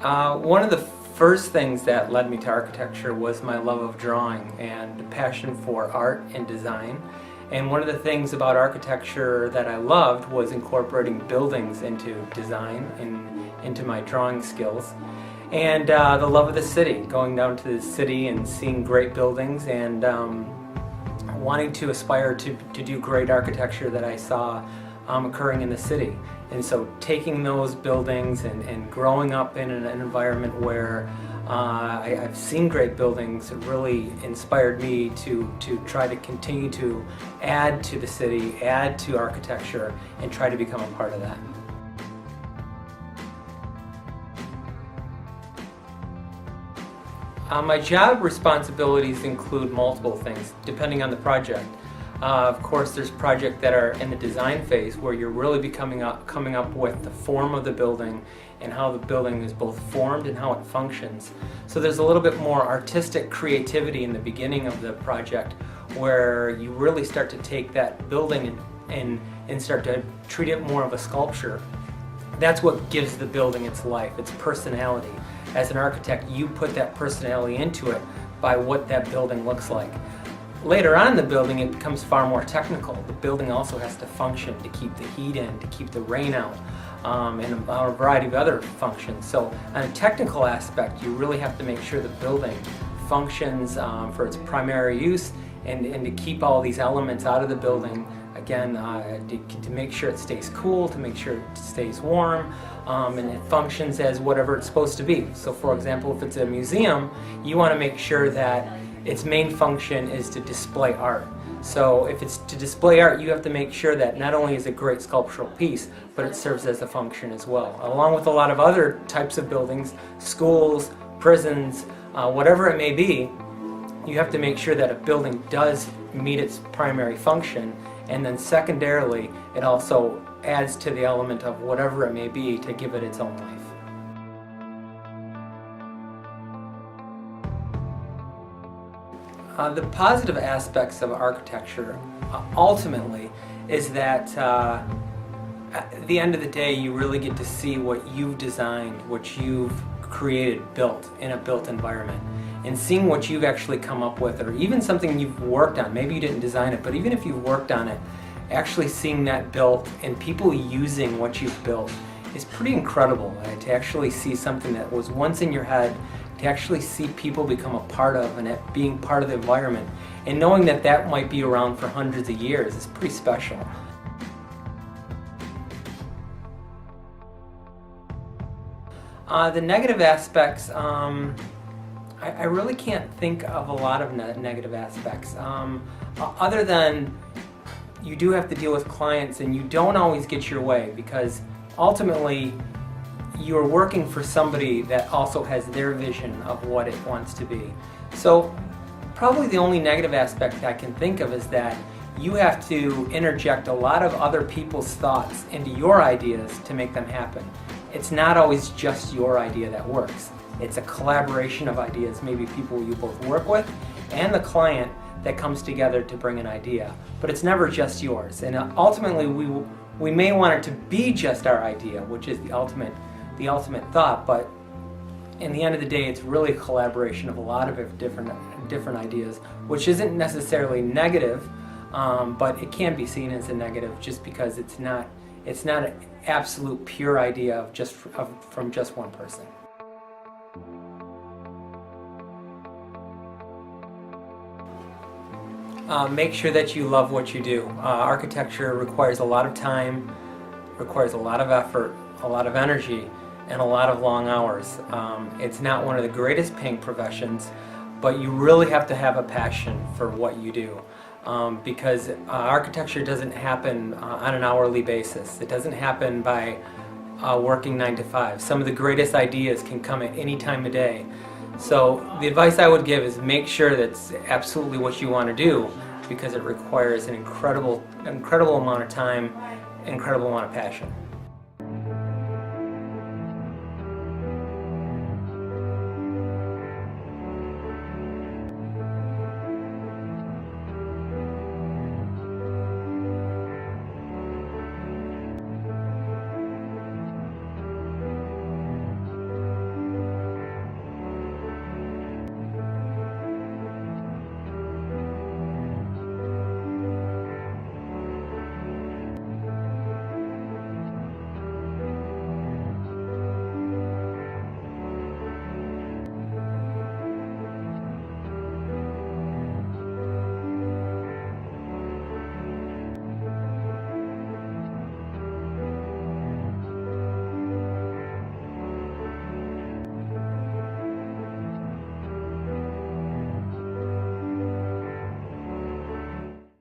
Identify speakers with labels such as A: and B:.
A: One of the first things that led me to architecture was my love of drawing and passion for art and design. And one of the things about architecture that I loved was incorporating buildings into design and into my drawing skills. And the love of the city, going down to the city and seeing great buildings and wanting to aspire to do great architecture that I saw occurring in the city. And so taking those buildings and growing up in an environment where I've seen great buildings really inspired me to try to continue to add to the city, add to architecture, and try to become a part of that. My job responsibilities include multiple things, depending on the project. Of course, there's projects that are in the design phase where you're really coming up with the form of the building and how the building is both formed and how it functions. So there's a little bit more artistic creativity in the beginning of the project where you really start to take that building and start to treat it more of a sculpture. That's what gives the building its life, its personality. As an architect, you put that personality into it by what that building looks like. Later on in the building, it becomes far more technical. The building also has to function to keep the heat in, to keep the rain out, and a variety of other functions. So on a technical aspect, you really have to make sure the building functions for its primary use and to keep all these elements out of the building. Again, to make sure it stays cool, to make sure it stays warm, and it functions as whatever it's supposed to be. So for example, if it's a museum, you want to make sure that its main function is to display art. So if it's to display art, you have to make sure that not only is it a great sculptural piece, but it serves as a function as well. Along with a lot of other types of buildings, schools, prisons, whatever it may be, you have to make sure that a building does meet its primary function, and then secondarily, it also adds to the element of whatever it may be to give it its own life. The positive aspects of architecture ultimately is that at the end of the day you really get to see what you've designed, what you've created, built in a built environment, and seeing what you've actually come up with, or even something you've worked on. Maybe you didn't design it, but even if you've worked on it, actually seeing that built and people using what you've built is pretty incredible. To actually see something that was once in your head, to actually see people become a part of and it being part of the environment, and knowing that that might be around for hundreds of years is pretty special. The negative aspects, I really can't think of a lot of negative aspects, other than you do have to deal with clients and you don't always get your way, because ultimately you're working for somebody that also has their vision of what it wants to be. So probably the only negative aspect I can think of is that you have to interject a lot of other people's thoughts into your ideas to make them happen. It's not always just your idea that works. It's a collaboration of ideas, maybe people you both work with and the client that comes together to bring an idea. But it's never just yours. And ultimately we may want it to be just our idea, which is the ultimate thought, but in the end of the day, it's really a collaboration of a lot of different ideas, which isn't necessarily negative, but it can be seen as a negative just because it's not an absolute pure idea from just one person. Make sure that you love what you do. Architecture requires a lot of time, requires a lot of effort, a lot of energy, and a lot of long hours. It's not one of the greatest paying professions, but you really have to have a passion for what you do, because architecture doesn't happen on an hourly basis. It doesn't happen by working 9 to 5. Some of the greatest ideas can come at any time of day. So the advice I would give is make sure that's absolutely what you want to do, because it requires an incredible amount of time, incredible amount of passion.